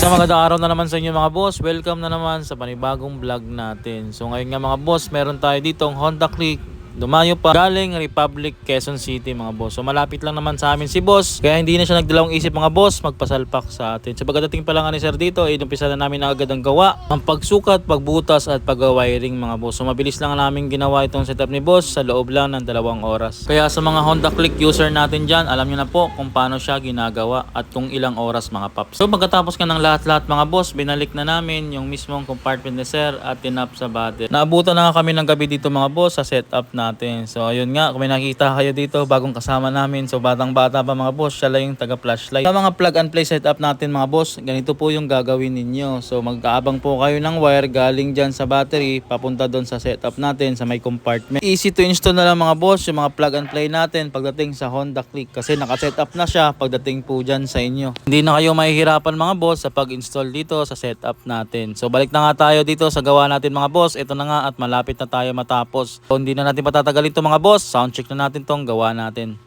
Magandang araw na naman sa inyo mga boss. Welcome na naman sa panibagong vlog natin. So ngayon nga mga boss, meron tayo ditong Honda Click. Dumayo pa galing Republic, Quezon City mga boss. So malapit lang naman sa amin si boss. Kaya hindi na siya nagdalawang isip mga boss, magpasalpak sa atin. Sa pagdating pa lang ni sir dito, inumpisa na namin agad ang gawa. Ang pagsukat, pagbutas at pag-wiring mga boss. So mabilis lang namin ginawa itong setup ni boss sa loob lang ng 2 oras. Kaya sa mga Honda Click user natin dyan, alam nyo na po kung paano siya ginagawa at kung ilang oras mga paps. So pagkatapos ka ng lahat-lahat mga boss, binalik na namin yung mismong compartment ni sir at tinap sa battery. Naabutan na nga kami ng gabi dito mga boss sa setup natin. So ayun nga, kung may nakita kayo dito, bagong kasama namin. So batang bata pa mga boss, siya lang yung taga flashlight. Sa mga plug and play setup natin mga boss, ganito po yung gagawin ninyo. So mag-aabang po kayo ng wire galing dyan sa battery, papunta doon sa setup natin sa may compartment. Easy to install na lang mga boss, yung mga plug and play natin pagdating sa Honda Click. Kasi naka-setup na siya pagdating po dyan sa inyo. Hindi na kayo mahihirapan mga boss sa pag-install dito sa setup natin. So balik na nga tayo dito sa gawa natin mga boss. Ito na nga at malapit na tayo matapos. So hindi na natin patatagalin ito mga boss. Sound check na natin tong gawa natin.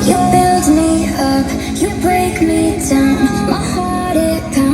You build me up, you break me down. My heart it pounds.